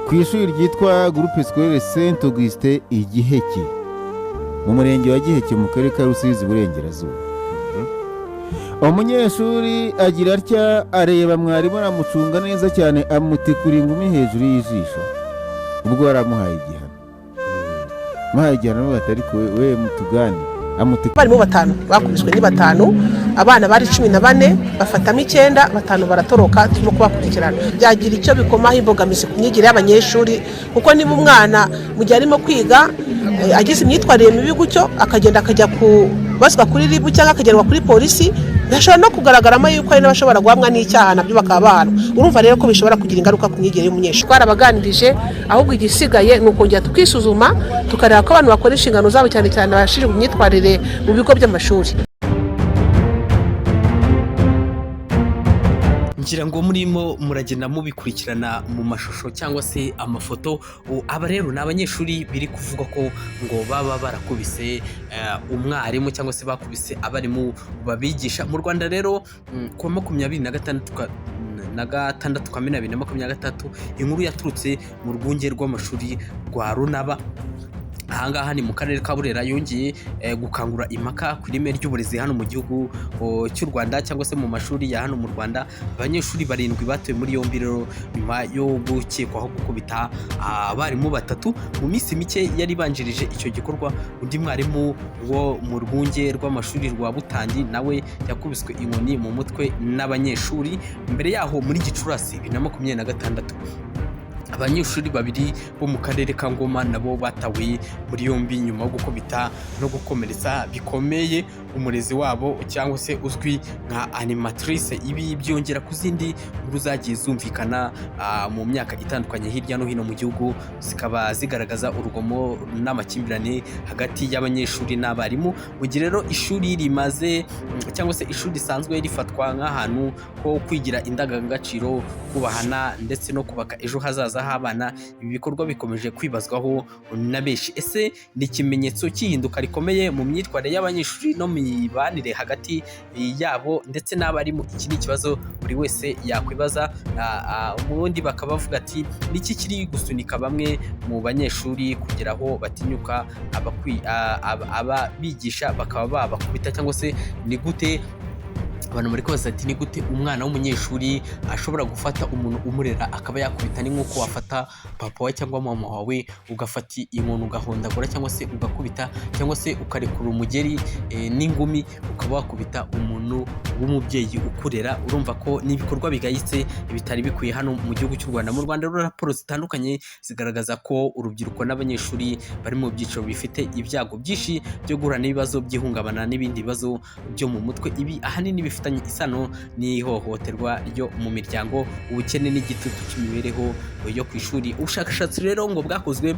ku ishuri ryitwa Groupe Scolaire Saint Augustin Igiheke mu murenge wa Giheke mu karere ka Rusizi Burengerazuba. Umunyeshuri agira atya areba mwarimu aramucunga neza cyane amutikura ingumi hejuru y'ijisho ubwo yaramuhaye igihano. Muhaye igihano batari ko we mutugani barimo 5 bakubiswe ni 5 abana bari 14 bafatamo 9 5 baratoroka turimo kubakurikirana. Byagira icyo bikomaho imbogamizi ku myigire y'abanyeshuri kuko niba umwana mu gihe arimo kwiga agize imyitwarire mibi gutyo akagenda akajya kubazwa kuri ribu cyangwa akagerwa kuri polisi, bashobora no kugaragaramo yuko ari n'abashobora guhamwa n'icyaha nabyo bakabana. Urumva rero ko bishobora kugira ingaruka ku myigire y'umunyeshuri. Twarabaganirije ahubwo igisigaye nuko njya tukisuzuma tukareba ko abantu bakora inshingano zabo cyane cyane abashinzwe imyitwarire mu bigo by'amashuri. ngira ngo murimo muragenda mubikurikirana mu mashusho cyangwa se amafoto. Aba rero n'abanyeshuri biri kuvuga ko ngo baba barakubise umwarimu cyangwa se bakubise abarimu babigisha mu Rwanda. Rero ku 26 Kamena 2023 inkuru yaturutse mu rwunge rw'amashuri rwa Runaba ahangaha ni mu karere ka Burera yongeye gukangura impaka ku ireme ry'uburezi hano mu gihugu cy'u Rwanda cyangwa se mu mashuri ya hano mu Rwanda. Abanyeshuri 7 batuye muri yombi rero nyuma yo gukekwaho gukubita abarimu 3 mu minsi mike yari banjirije icyo gikorwa. Undi mwarimu wo mu rwunge rw'amashuri rwa Butangi nawe yakubiswe inkoni mu mutwe n'abanyeshuri. Mbere yaho muri Gicurasi 2026 abanyeshuri 2 bo mu karere ka Ngoma nabo batawe muri yombi nyuma yo gukubita no gukomeretsa bikomeye umurezi wabo cyangwa se uzwi nka animatrice. Ibi byongera ku zindi nkuru zagiye zumvikana mu myaka itandukanye hirya no hino mu gihugu, zikaba zigaragaza urugomo n'amakimbirane hagati y'abanyeshuri n'abarimu. Mu gihe rero ishuri rimaze cyangwa se ishuri risanzwe rifatwa nk'ahantu ho kwigira indangagaciro, kubahana ndetse no kubaka ejo hazaza h'abana, ibi bikorwa bikomeje kwibazwaho na benshi. Ese ni ikimenyetso cy'ihinduka rikomeye mu myitwarire y'abanyeshuri no mu mibanire hagati yabo ndetse n'abarimu? Iki ni ikibazo buri wese yakwibaza. Ubundi bakaba bavuga ati niki kiri gusunika bamwe mu banyeshuri kugera aho batinyuka ababigisha bakaba babakubita, cyangwa se ni gute abantu muri koza ati ni gute umwana w'umunyeshuri ashobora gufata umuntu umurera akaba yakubita? Ni nk'uko wafata papa wawe cyangwa mama wawe ugafata inkono ugahondagura cyangwa se ugakubita cyangwa se ukarekura umugeri n'ingumi ukaba wakubita umuntu w'umubyeyi ukurera. Urumva ko ni ibikorwa bigayitse bitari bikwiye hano mu gihugu cy'u Rwanda. Mu Rwanda rero raporo zitandukanye zigaragaza ko urubyiruko n'abanyeshuri bari mu byiciro bifite ibyago byinshi byo guhura n'ibibazo by'ihungabana n'ibindi bibazo byo mu mutwe. Ibi ahanini bifitanye isano n'ihohoterwa ryo mu miryango, ubukene n'igitutu cy'imibereho yo ku ishuri. Ubushakashatsi rero ngo bwakozwe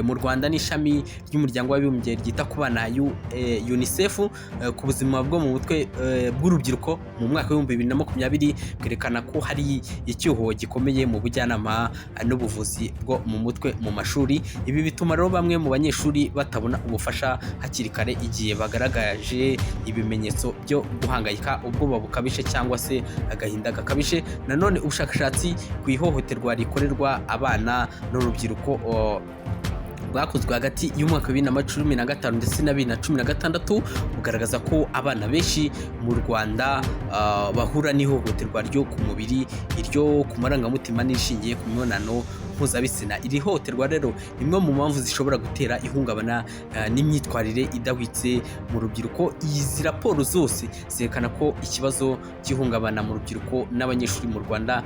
mu Rwanda n'ishami ry'umuryango w'abibumbye ryita ku bana UNICEF ku buzima bwo mu mutwe bw'urubyiruko mu mwaka wa 2020 kwerekana ko hari icyuho gikomeye mu bujyanama n'ubuvuzi bwo mu mutwe mu mashuri. Ibi bituma rero bamwe mu banyeshuri batabona ubufasha hakiri kare igihe bagaragaje ibimenyetso byo guhangayika, ubwoba bukabije cyangwa se agahinda gakabije. Nanone ubushakashatsi ku ihohoterwa rikorerwa abana n'urubyiruko bwakozwe hagati y'umwaka wa 2015 ndetse na 2016 bugaragaza ko abana benshi mu Rwanda bahura n'ihohoterwa ryo ku mubiri, iryo ku marangamutima n'ishingiye ku mibonano mpuzabitsina. Iri hohoterwa rero nimwe mu mpamvu zishobora gutera ihungabana n'imyitwarire idahwitse mu rubyiruko. Izi raporo zose zerekana ko ikibazo cy'ihungabana mu rubyiruko n'abanyeshuri mu Rwanda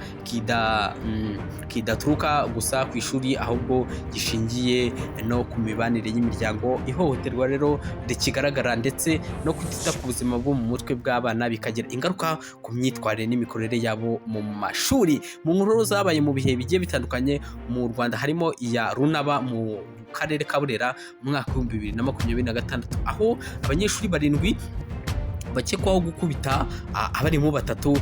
kidaturuka gusa ku ishuri, ahubwo gishingiye no ku mibanire y'imiryango. Ihohoterwa rero rikigaragara ndetse no kutita ku buzima bwo mu mutwe bw'abana bikagira ingaruka ku myitwarire n'imikorere yabo mu mashuri. Mu nkuru zabaye mu bihe bigiye bitandukanye mu Rwanda harimo iya Runaba mu karere ka Burera mu mwaka wa 2026 aho abanyeshuri 7 bakekwaho gukubita abarimu 3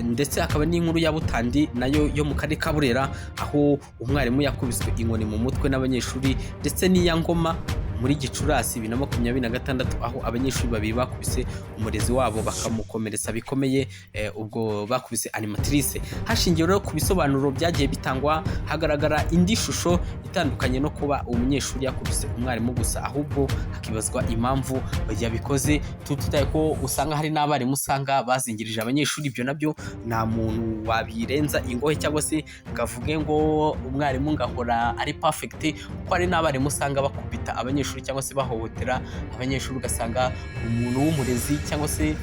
ndetse akaba n'inkuru ya Butandi nayo yo mu karere ka Burera aho umwarimu yakubiswe inkoni mu mutwe n'abanyeshuri, ndetse n'iya Ngoma muri Gicurasi 2026 aho abanyeshuri babiri bakubise umurezi wabo bakamukomeretsa bikomeye, ubwo bakubise animatrice. Hashingiwe rero ku bisobanuro byagiye bitangwa, hagaragara indi shusho itandukanye no kuba umunyeshuri yakubise umwarimu gusa, ahubwo hakibazwa impamvu yabikoze. Tutitaye ko usanga hari n'abarimu usanga bazingirije abanyeshuri, ibyo nabyo nta muntu wabirenza ingohe cyangwa se ngavuge ngo umwarimu ngahora ari perfect, kuko hari n'abarimu usanga bakubita abanyeshuri cyangwa se bahohotera abanyeshuri, ugasanga umuntu w'umurezi cyangwa se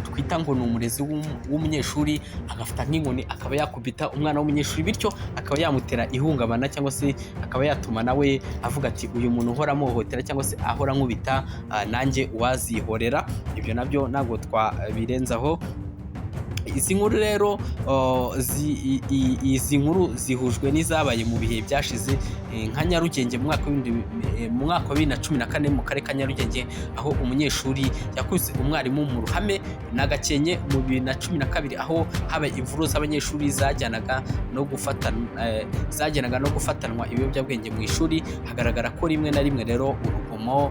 twita ngo ni umurezi w'umunyeshuri agafata nk'inkoni akaba yakubita umwana w'umunyeshuri, bityo akaba yamutera ihungabana cyangwa se akaba yatuma nawe avuga ati uyu muntu uhora amuhohotera cyangwa se ahora nkubita nanjye uwazihorera. Ibyo nabyo ntabwo twabirenzaho. Izi nkuru rero izi nkuru zihujwe n'izabaye mu bihe byashize nka Nyarugenge mu mwaka wa 2014 mu karere ka Nyarugenge, aho umunyeshuri yakubise umwarimu mu ruhame na Gakenke mu 2012, aho habaye imvururu z'abanyeshuri zajyanaga no gufatanwa ibiyobyabwenge mu ishuri. Hagaragara ko rimwe na rimwe rero urugomo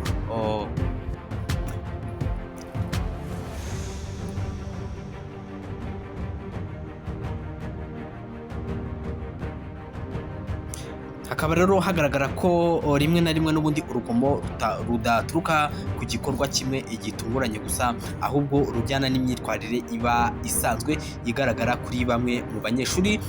hakaba rero hagaragara ko rimwe na rimwe n'ubundi urugomo rudaturuka ku gikorwa kimwe gitunguranye gusa, ahubwo rujyana n'imyitwarire iba isanzwe igaragara kuri bamwe mu banyeshuri.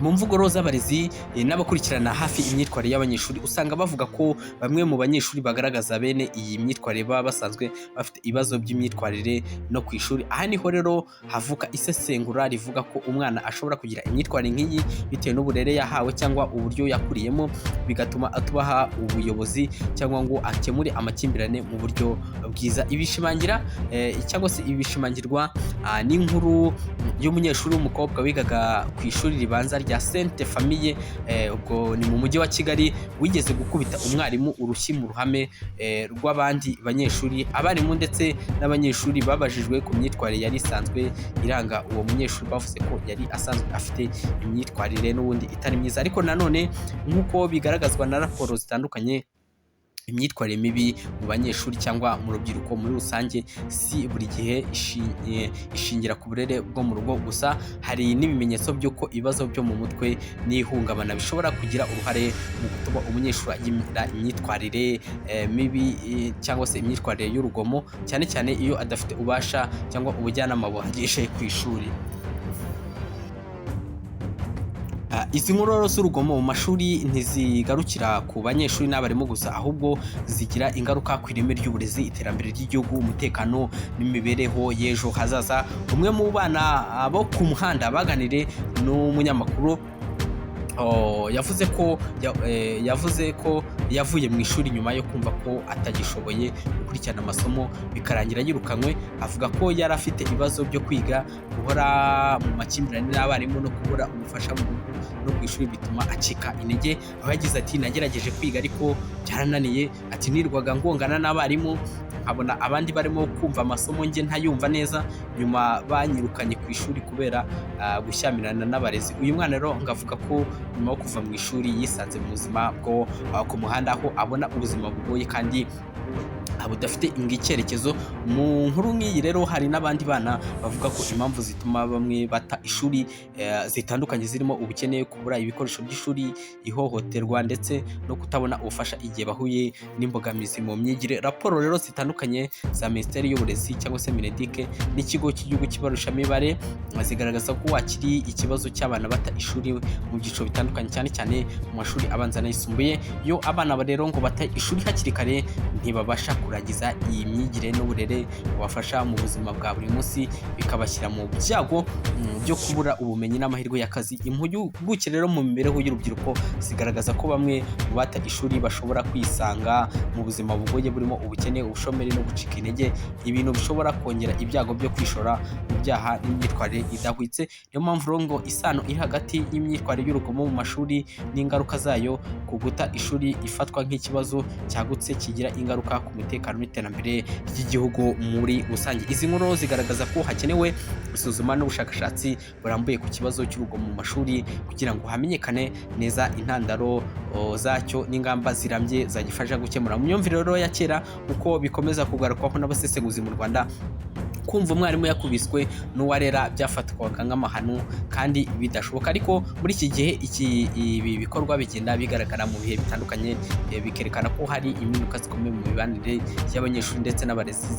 Mu mvugo z'abarezi n'abakurikirana hafi imyitwarire y'abanyeshuri, usanga bavuga ko bamwe mu banyeshuri bagaragaza bene iyi myitwarire baba basanzwe bafite ibibazo by'imyitwarire no ku ishuri. Aha niho rero havuka isesengura rivuga ko umwana ashobora kugira imyitwarire nk'iyi bitewe n'uburere yahawe cyangwa uburyo yakuriyemo, bigatuma atubaha ubuyobozi cyangwa ngo akemure amakimbirane mu buryo bwiza. Ibishimangira cyangwa se ibishimangirwa n'inkuru y'umunyeshuri w'umukobwa wigaga ku ishuri ribanza rya Sainte Famille, ubwo ni mu mujyi wa Kigali, wigeze gukubita umwarimu urushyi mu ruhame rw'abandi banyeshuri. Abarimu ndetse n'abanyeshuri babajijwe ku myitwarire yari isanzwe iranga uwo munyeshuri, bavuze ko yari asanzwe afite imyitwarire n'ubundi itari myiza. Ariko nanone nk'uko bigaragazwa na raporo zitandukanye, imyitwarire mibi mu banyeshuri cyangwa mu rubyiruko muri rusange si buri gihe ishingira ku burere bwo mu rugo gusa. Hari n'ibimenyetso by'uko ibibazo byo mu mutwe n'ihungabana bishobora kugira uruhare mu gutuma umunyeshuri agira imyitwarire mibi cyangwa se imyitwarire y'urugomo, cyane cyane iyo adafite ububasha cyangwa ubujyanama buhagije ku ishuri. Izi nkuru z'urugomo mu mashuri ntizigarukira ku banyeshuri n'abarimu gusa, ahubwo zigira ingaruka ku ireme ry'uburezi, iterambere ry'igihugu, umutekano n'imibereho y'ejo hazaza. Umwe mu bana bo ku muhanda baganire n'umunyamakuru yavuze ko yavuye mu ishuri nyuma yo kumva ko atagishoboye gukurikirana amasomo bikarangira yirukanywe. Avuga ko yari afite ibibazo byo kwiga, guhora mu makimbirane n'abarimu no kubura ubufasha mu rugo no ku ishuri bituma acika intege. Aho yagize ati nagerageje kwiga ariko byarananiye, ati nirwaga ngongana n'abarimu nkabona abandi barimo kumva amasomo njye ntayumva neza, nyuma banyirukanye ku ishuri kubera gushyamirana n'abarezi. Uyu mwana rero ngavuga ko nyuma yo kuva mu ishuri yisanze mu buzima bwo ku muhanda, aho abona ubuzima bugoye kandi budafite icyerekezo. Mu nkuru nk'iyi rero hari n'abandi bana bavuga ko impamvu zituma bamwe bata ishuri zitandukanye, zirimo ubukene, kubura ibikoresho by'ishuri, ihohoterwa ndetse no kutabona ubufasha igihe bahuye n'imbogamizi mu myigire. Raporo rero zitandukanye za Minisiteri y'Uburezi cyangwa se Mineduc n'ikigo cy'igihugu cy'ibarurishamibare zigaragaza ko hakiri ikibazo cy'abana bata ishuri mu byiciro bitandukanye, cyane cyane mu mashuri abanza n'ayisumbuye. Iyo abana rero ngo bata ishuri hakiri kare, ntibabasha kurangiza iyi myigire n'uburere bubafasha mu buzima bwa buri munsi, bikabashyira mu byago byo kubura ubumenyi n'amahirwe y'akazi. Impuguke rero mu mibereho y'urubyiruko zigaragaza ko bamwe mu bata ishuri bashobora kwisanga mu buzima bugoye burimo ubukene, ubushomeri no gucika intege, ibintu bishobora kongera ibyago byo kwishora mu byaha n'imyitwarire idahwitse. Niyo mpamvu rero ngo isano iri hagati y'imyitwarire y'urugomo mu mashuri n'ingaruka zayo ku guta ishuri ifatwa nk'ikibazo cyagutse kigira ingaruka ku mutekano umutekano n'iterambere ry'igihugu muri rusange. Izi nkuru zigaragaza ko hakenewe isuzuma n'ubushakashatsi burambuye ku kibazo cy'urugomo mu mashuri kugira ngo hamenyekane neza intandaro zacyo n'ingamba zirambye zagifasha gukemura. Mu myumvire rero ya kera uko bikomeza kugarukwaho n'abasesenguzi mu Rwanda, kumva umwarimu yakubiswe n'uwarera byafatwaga nk'amahano kandi bidashoboka, ariko muri iki gihe ibi bikorwa bigenda bigaragara mu bihe bitandukanye, bikerekana ko hari impinduka zikomeye mu mibanire y'abanyeshuri ndetse n'abarezi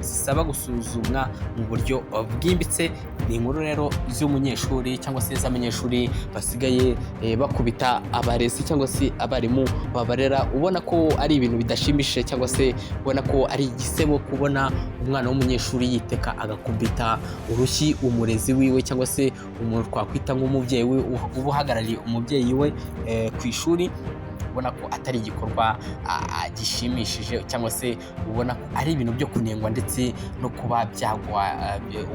zisaba gusuzumwa mu buryo bwimbitse. Ni inkuru rero z'umunyeshuri cyangwa se z'abanyeshuri basigaye bakubita abarezi cyangwa se abarimu babarera, ubona ko ari ibintu bidashimishije cyangwa se ubona ko ari igisebo kubona umwana w'umunyeshuri yiteka agakubita urushyi umurezi wiwe cyangwa se umuntu twakwita nk'umubyeyi we uba uhagarariye umubyeyi we ku ishuri. Ubona ko atari igikorwa gishimishije cyangwa se ubona ko ari ibintu byo kunengwa ndetse no kuba byagwa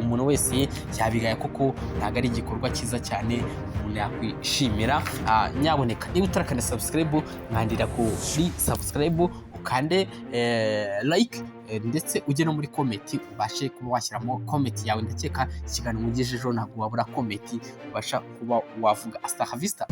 umuntu wese yabigaya, kuko ntabwo ari igikorwa cyiza cyane umuntu yakwishimira. Nyaboneka niba utarakanda subscribe, mwandira kuri subscribe ukande like ndetse ujye no muri komenti ubashe kuba washyiramo komenti yawe. Ndakeka ikiganiro mugejejeho ntabwo wabura komenti ubasha kuba wavuga. Hasta la vista.